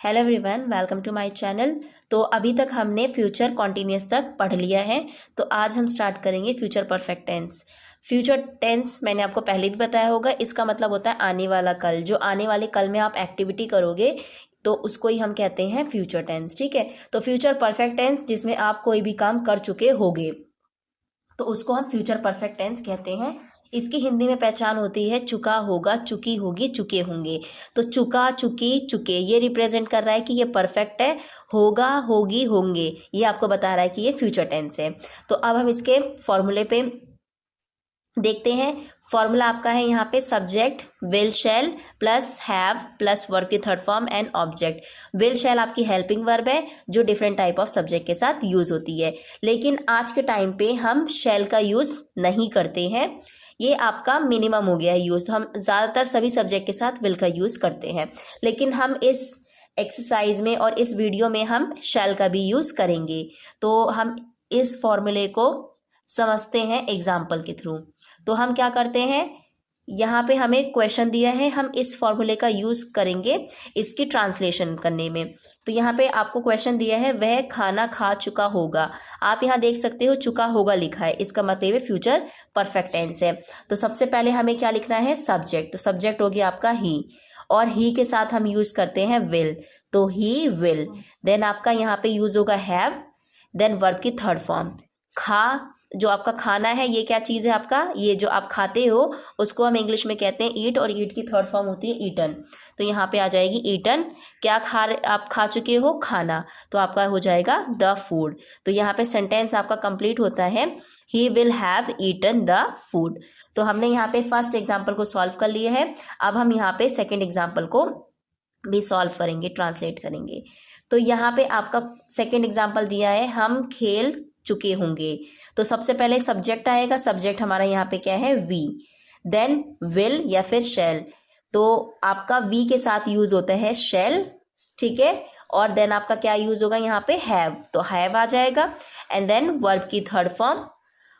Hello everyone, welcome to my channel. तो अभी तक हमने फ्यूचर कॉन्टिन्यूस तक पढ़ लिया है। तो आज हम स्टार्ट करेंगे future perfect tense. Future tense मैंने आपको पहले भी बताया होगा, इसका मतलब होता है आने वाला कल। जो आने वाले कल में आप एक्टिविटी करोगे तो उसको ही हम कहते हैं फ्यूचर टेंस। ठीक है, तो फ्यूचर परफेक्ट टेंस जिसमें आप कोई भी काम कर चुके होगे तो उसको हम फ्यूचर परफेक्ट टेंस कहते हैं। इसकी हिंदी में पहचान होती है चुका होगा, चुकी होगी, चुके होंगे। तो चुका, चुकी, चुके ये रिप्रेजेंट कर रहा है कि ये परफेक्ट है। होगा, होगी, होंगे ये आपको बता रहा है कि ये फ्यूचर टेंस है। तो अब हम इसके फॉर्मूले पे देखते हैं। फॉर्मूला आपका है यहाँ पे subject will shall plus have plus verb की third form and object. Will shall आपकी हेल्पिंग वर्ब है जो डिफरेंट टाइप ऑफ सब्जेक्ट के साथ यूज होती है, लेकिन आज के टाइम पे हम शैल का यूज नहीं करते हैं। ये आपका मिनिमम हो गया है यूज। तो हम ज़्यादातर सभी सब्जेक्ट के साथ विल का यूज करते हैं, लेकिन हम इस एक्सरसाइज में और इस वीडियो में हम शैल का भी यूज करेंगे। तो हम इस फॉर्मूले को समझते हैं एग्जाम्पल के थ्रू। तो हम क्या करते हैं, यहाँ पे हमें क्वेश्चन दिया है, हम इस फॉर्मूले का यूज करेंगे इसकी ट्रांसलेशन करने में। तो यहाँ पे आपको क्वेश्चन दिया है वह खाना खा चुका होगा। आप यहाँ देख सकते हो चुका होगा लिखा है, इसका मतलब है फ्यूचर परफेक्ट टेंस है। तो सबसे पहले हमें क्या लिखना है, सब्जेक्ट। तो सब्जेक्ट हो गया आपका ही, और ही के साथ हम यूज करते हैं विल, तो ही विल। देन आपका यहाँ पे यूज होगा हैव, देन वर्ब की थर्ड फॉर्म। खा, जो आपका खाना है ये क्या चीज़ है आपका, ये जो आप खाते हो उसको हम इंग्लिश में कहते हैं ईट, और ईट की थर्ड फॉर्म होती है ईटन। तो यहाँ पे आ जाएगी ईटन। क्या आप खा चुके हो, खाना, तो आपका हो जाएगा द फूड। तो यहाँ पे सेंटेंस आपका कंप्लीट होता है he will have eaten the food. तो हमने यहाँ पे फर्स्ट एग्जाम्पल को सॉल्व कर लिया है। अब हम यहाँ पे सेकेंड एग्जाम्पल को भी सॉल्व करेंगे, ट्रांसलेट करेंगे। तो यहाँ पे आपका सेकेंड एग्जाम्पल दिया है हम खेल चुके होंगे। तो सबसे पहले सब्जेक्ट आएगा, सब्जेक्ट हमारा यहाँ पे क्या है, वी, देन विल या फिर शैल। तो आपका वी के साथ यूज होता है शैल, ठीक है, और देन आपका क्या यूज होगा यहाँ पे, हैव, तो हैव आ जाएगा, एंड देन वर्ब की थर्ड फॉर्म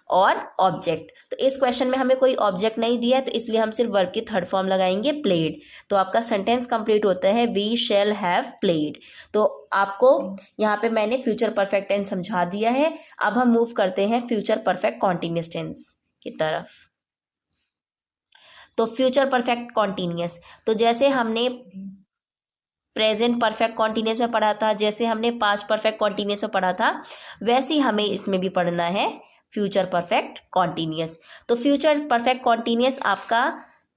और ऑब्जेक्ट। तो इस क्वेश्चन में हमें कोई ऑब्जेक्ट नहीं दिया है, तो इसलिए हम सिर्फ वर्ब की थर्ड फॉर्म लगाएंगे प्लेड। तो आपका सेंटेंस कंप्लीट होता है वी शैल हैव प्लेड। तो आपको यहाँ पे मैंने फ्यूचर परफेक्ट टेंस समझा दिया है। अब हम मूव करते हैं फ्यूचर परफेक्ट कॉन्टिन्यूस टेंस की तरफ। तो फ्यूचर परफेक्ट कॉन्टिन्यूस, तो जैसे हमने प्रेजेंट परफेक्ट कॉन्टिन्यूस में पढ़ा था, जैसे हमने पास्ट परफेक्ट कॉन्टिन्यूस में पढ़ा था, वैसे ही हमें इसमें भी पढ़ना है फ्यूचर परफेक्ट कॉन्टिन्यूस। तो फ्यूचर परफेक्ट कॉन्टिन्यूस आपका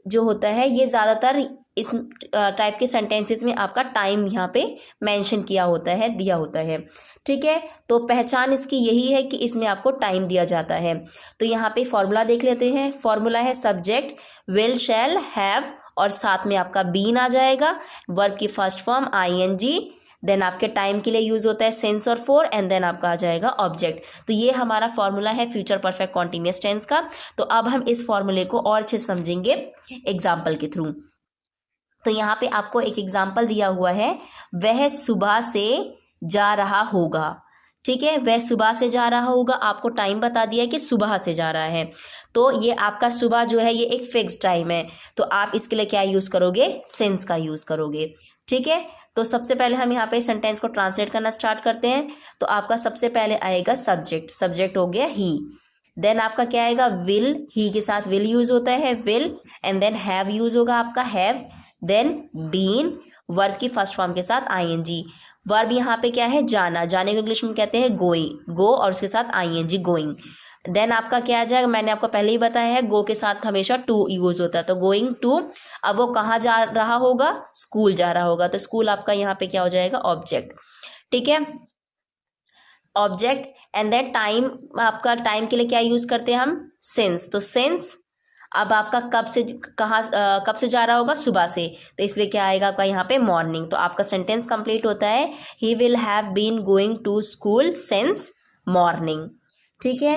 जो होता है ये ज़्यादातर इस टाइप के सेंटेंसेस में आपका टाइम यहाँ पे मेंशन किया होता है, दिया होता है, ठीक है। तो पहचान इसकी यही है कि इसमें आपको टाइम दिया जाता है। तो यहाँ पे फॉर्मूला देख लेते हैं। फॉर्मूला है सब्जेक्ट विल शैल हैव, और साथ में आपका बीन आ जाएगा, वर्ब की फर्स्ट फॉर्म आईएनजी, देन आपके टाइम के लिए यूज होता है सिंस और फॉर, एंड देन आपका आ जाएगा ऑब्जेक्ट। तो ये हमारा फॉर्मूला है फ्यूचर परफेक्ट कॉन्टिन्यूस टेंस का। तो अब हम इस फॉर्मूले को और अच्छे से समझेंगे एग्जाम्पल के थ्रू। तो यहाँ पे आपको एक एग्जाम्पल दिया हुआ है, वह सुबह से जा रहा होगा, ठीक है, वह सुबह से जा रहा होगा। आपको टाइम बता दिया है कि सुबह से जा रहा है, तो ये आपका सुबह जो है ये एक फिक्स टाइम है। तो आप इसके लिए क्या यूज करोगे, सिंस का यूज करोगे, ठीक है। तो सबसे पहले हम यहाँ पे सेंटेंस को ट्रांसलेट करना स्टार्ट करते हैं। तो आपका सबसे पहले आएगा सब्जेक्ट, सब्जेक्ट हो गया ही, देन आपका क्या आएगा विल, ही के साथ विल यूज होता है will, and then have use होगा आपका हैव, देन बीन, वर्ब की फर्स्ट फॉर्म के साथ आईएनजी। वर्ब यहाँ पे क्या है, जाना, जाने को इंग्लिश में कहते हैं गोइंग, गो और उसके साथ आईएनजी गोइंग। देन आपका क्या आ जाएगा, मैंने आपको पहले ही बताया है गो के साथ हमेशा टू यूज होता है, तो गोइंग टू। अब वो कहाँ जा रहा होगा, स्कूल जा रहा होगा, तो स्कूल आपका यहाँ पे क्या हो जाएगा, ऑब्जेक्ट, ठीक है, ऑब्जेक्ट। एंड देन टाइम, आपका टाइम के लिए क्या यूज करते हैं हम, सिंस, तो सिंस। अब आपका कब से कब से जा रहा होगा, सुबह से, तो इसलिए क्या आएगा आपका यहाँ पे मॉर्निंग। तो आपका सेंटेंस कंप्लीट होता है he will have been going to school since morning, ठीक है।